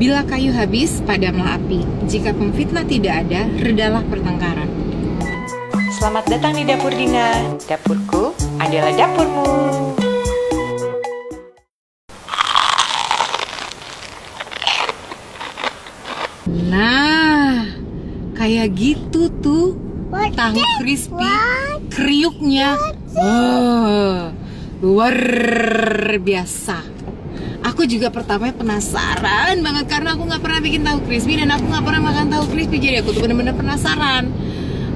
Bila kayu habis, padamlah api. Jika pemfitnah tidak ada, redalah pertengkaran. Selamat datang di Dapur Dina. Dapurku adalah dapurmu. Nah, kayak gitu tuh tahu crispy, kriuknya. Luar biasa. Aku juga pertama penasaran banget karena aku nggak pernah bikin tahu crispy dan aku nggak pernah makan tahu crispy, jadi aku tuh bener-bener penasaran.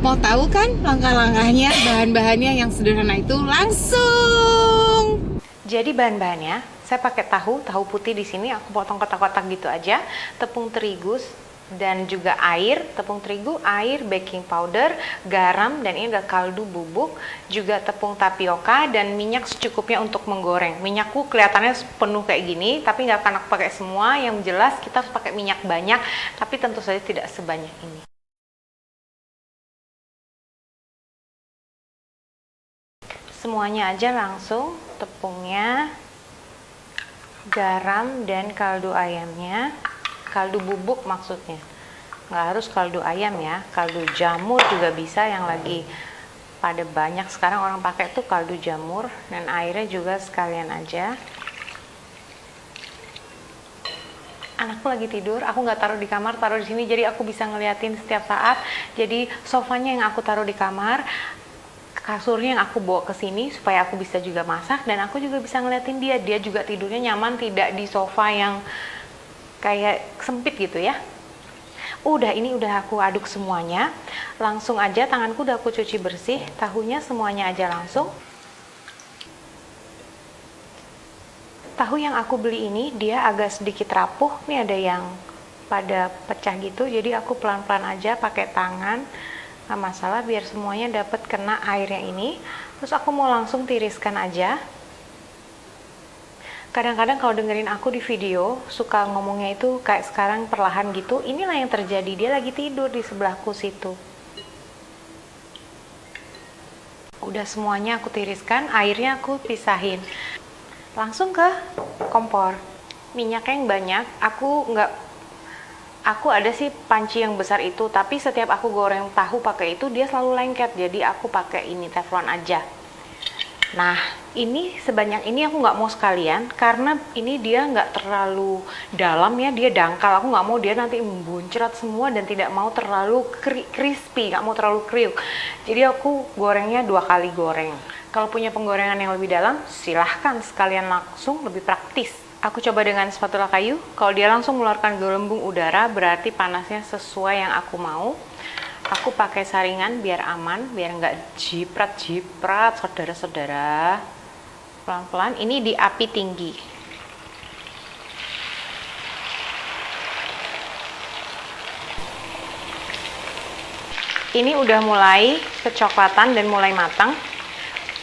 Mau tahu kan langkah-langkahnya, bahan-bahannya yang sederhana itu? Langsung. Jadi bahan-bahannya, saya pakai tahu putih di sini. Aku potong kotak-kotak gitu aja. Tepung terigu dan juga air, tepung terigu, air, baking powder, garam, dan ini ada kaldu bubuk, juga tepung tapioka dan minyak secukupnya untuk menggoreng. Minyakku kelihatannya penuh kayak gini, tapi nggak akan aku pakai semua. Yang jelas kita harus pakai minyak banyak, tapi tentu saja tidak sebanyak ini. Semuanya aja langsung, tepungnya, garam, dan kaldu ayamnya. Kaldu bubuk maksudnya, nggak harus kaldu ayam ya, kaldu jamur juga bisa, yang lagi pada banyak sekarang orang pakai tuh kaldu jamur. Dan airnya juga sekalian aja. Anakku lagi tidur, aku nggak taruh di kamar, taruh di sini jadi aku bisa ngeliatin setiap saat. Jadi sofanya yang aku taruh di kamar, kasurnya yang aku bawa ke sini supaya aku bisa juga masak dan aku juga bisa ngeliatin dia. Dia juga tidurnya nyaman, tidak di sofa yang kayak sempit gitu ya. Ini udah aku aduk semuanya. Langsung aja, tanganku udah aku cuci bersih. Tahunya semuanya aja langsung. Tahu yang aku beli ini dia agak sedikit rapuh. Ini ada yang pada pecah gitu. Jadi aku pelan-pelan aja pakai tangan. Nggak masalah, biar semuanya dapat kena airnya ini. Terus aku mau langsung tiriskan aja. Kadang-kadang kalau dengerin aku di video, suka ngomongnya itu kayak sekarang perlahan gitu. Inilah yang terjadi, dia lagi tidur di sebelahku situ. Udah semuanya aku tiriskan, airnya aku pisahin. Langsung ke kompor. Minyaknya yang banyak, aku ada sih panci yang besar itu, tapi setiap aku goreng tahu pakai itu, dia selalu lengket. Jadi aku pakai ini teflon aja. Nah, ini sebanyak ini aku nggak mau sekalian karena ini dia nggak terlalu dalam ya, dia dangkal. Aku nggak mau dia nanti membuncrat semua dan tidak mau terlalu crispy, nggak mau terlalu kriuk. Jadi aku gorengnya 2 kali goreng. Kalau punya penggorengan yang lebih dalam, silahkan sekalian langsung, lebih praktis. Aku coba dengan spatula kayu. Kalau dia langsung mengeluarkan gelembung udara, berarti panasnya sesuai yang aku mau. Aku pakai saringan biar aman, biar nggak jiprat-jiprat, saudara-saudara. Pelan-pelan, ini di api tinggi. Ini udah mulai kecoklatan dan mulai matang.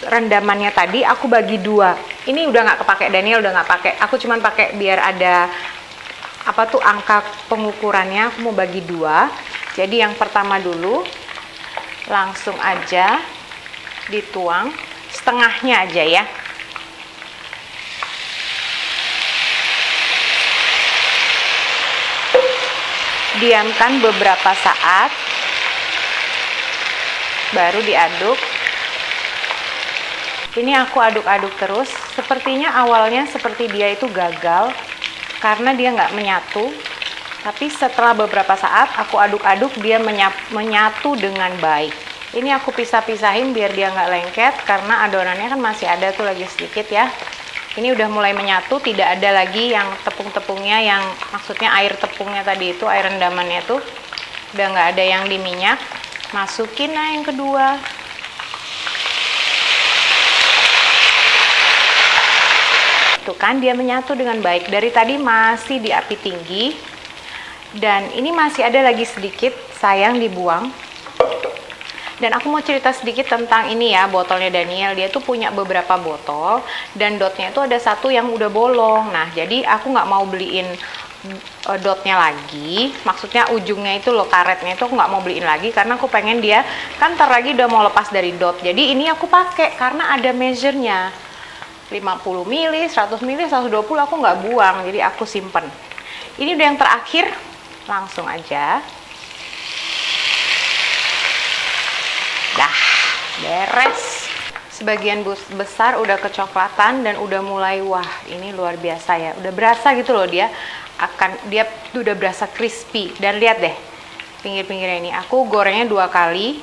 Rendamannya tadi aku bagi 2. Ini udah nggak kepake, Daniel udah nggak pakai. Aku cuman pakai biar ada angka pengukurannya. Aku mau bagi 2. Jadi yang pertama dulu, langsung aja dituang, setengahnya aja ya. Diamkan beberapa saat, baru diaduk. Ini aku aduk-aduk terus. Sepertinya awalnya seperti dia itu gagal, karena dia nggak menyatu. Tapi setelah beberapa saat aku aduk-aduk, dia menyatu dengan baik. Ini aku pisah-pisahin biar dia nggak lengket, karena adonannya kan masih ada tuh lagi sedikit ya. Ini udah mulai menyatu, tidak ada lagi yang tepung-tepungnya, yang maksudnya air tepungnya tadi itu, air rendamannya tuh udah nggak ada yang di minyak. Masukin yang kedua. Tuh kan dia menyatu dengan baik. Dari tadi masih di api tinggi. Dan ini masih ada lagi sedikit, sayang dibuang. Dan aku mau cerita sedikit tentang ini ya, botolnya Daniel. Dia tuh punya beberapa botol, dan dotnya itu ada satu yang udah bolong. Nah, jadi aku nggak mau beliin dotnya lagi. Maksudnya ujungnya itu loh, karetnya itu aku nggak mau beliin lagi, karena aku pengen dia, kan ntar lagi udah mau lepas dari dot. Jadi ini aku pakai, karena ada measure-nya. 50 ml, 100 ml, 120 aku nggak buang, jadi aku simpen. Ini udah yang terakhir, langsung aja. Dah, beres. Sebagian besar udah kecoklatan dan udah mulai, wah ini luar biasa ya. Udah berasa gitu loh dia udah berasa crispy. Dan lihat deh, pinggir-pinggirnya ini. Aku gorengnya 2 kali.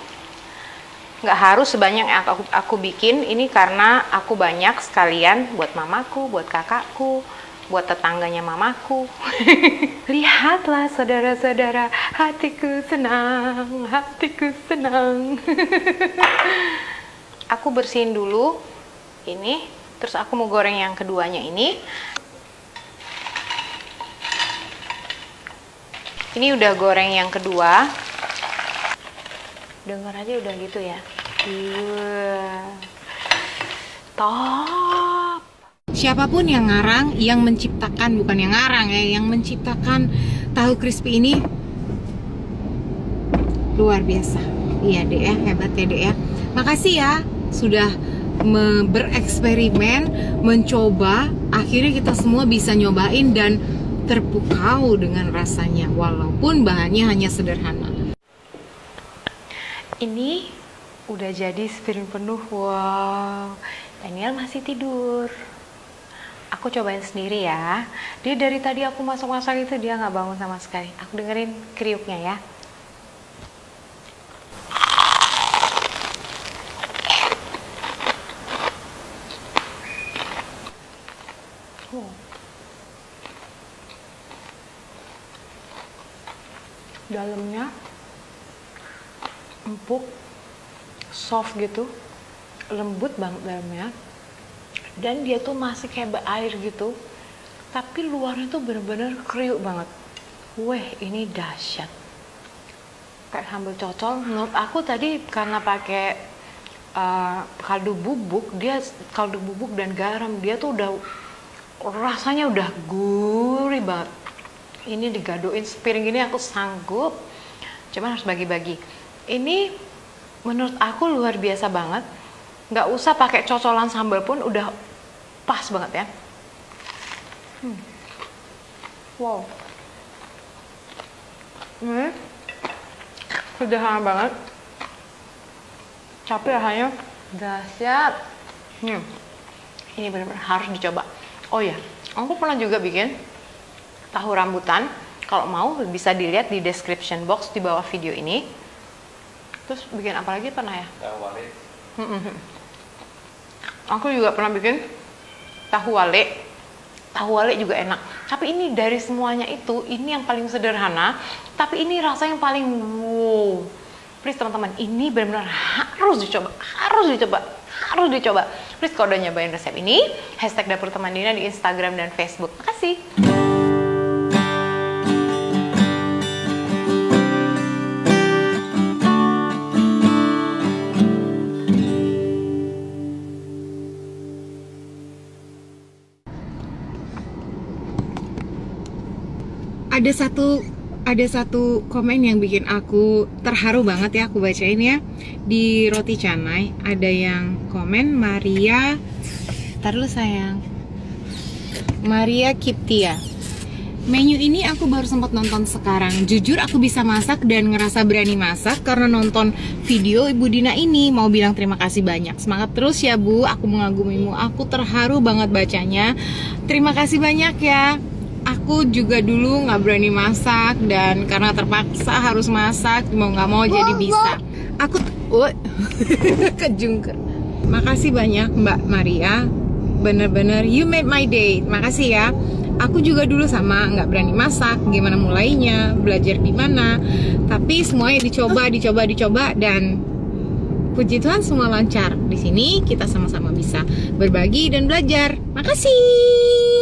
Nggak harus sebanyak yang aku bikin. Ini karena aku banyak sekalian buat mamaku, buat kakakku, buat tetangganya mamaku. Lihatlah saudara-saudara, hatiku senang, hatiku senang. Aku bersihin dulu ini, terus aku mau goreng yang keduanya ini. Ini udah goreng yang kedua. Dengar aja udah gitu ya. Top. Siapapun yang ngarang, yang menciptakan, bukan yang ngarang ya, yang menciptakan tahu crispy ini luar biasa. Iya deh ya, hebat ya deh ya. Makasih ya sudah bereksperimen, mencoba. Akhirnya kita semua bisa nyobain dan terpukau dengan rasanya, walaupun bahannya hanya sederhana. Ini udah jadi sepiring penuh. Wow, Daniel masih tidur. Aku cobain sendiri ya. Dia dari tadi aku masak-masak itu dia nggak bangun sama sekali. Aku dengerin kriuknya ya. Dalamnya empuk, soft gitu, lembut banget dalamnya, dan dia tuh masih kayak air gitu, tapi luarnya tuh bener-bener kriuk banget. Weh, ini dahsyat. Kayak sambal cocol. Menurut aku tadi karena pakai kaldu bubuk dan garam, dia tuh udah rasanya udah gurih banget. Ini digadoin sepiring gini aku sanggup, cuman harus bagi-bagi. Ini menurut aku luar biasa banget. Nggak usah pakai cocolan sambal pun udah pas banget ya. Wow, ini sederhana banget, tapi rasanya dahsyat. Ini benar-benar harus dicoba. Oh ya, aku pernah juga bikin tahu rambutan. Kalau mau bisa dilihat di description box di bawah video ini. Terus bikin apa lagi pernah ya? Tahu wale. Aku juga pernah bikin tahu wale. Tahu wale juga enak. Tapi ini dari semuanya itu, ini yang paling sederhana. Tapi ini rasanya yang paling wow. Please teman-teman, ini benar-benar harus dicoba. Harus dicoba. Please kalau udah nyobain resep ini, #dapur teman Dina di Instagram dan Facebook. Makasih. Ada satu komen yang bikin aku terharu banget ya, aku bacain ya. Di Roti Canai ada yang komen, Maria, tar dulu sayang, Maria Kiptia. Menu ini aku baru sempat nonton sekarang. Jujur aku bisa masak dan ngerasa berani masak karena nonton video Ibu Dina ini. Mau bilang terima kasih banyak. Semangat terus ya Bu, aku mengagumimu. Aku terharu banget bacanya. Terima kasih banyak ya. Aku juga dulu nggak berani masak dan karena terpaksa harus masak, mau nggak mau jadi bisa. Aku kejungker. Makasih banyak Mbak Maria, bener-bener you made my day. Makasih ya. Aku juga dulu sama nggak berani masak, gimana mulainya, belajar di mana. Tapi semuanya dicoba dan puji Tuhan semua lancar. Di sini kita sama-sama bisa berbagi dan belajar. Makasih.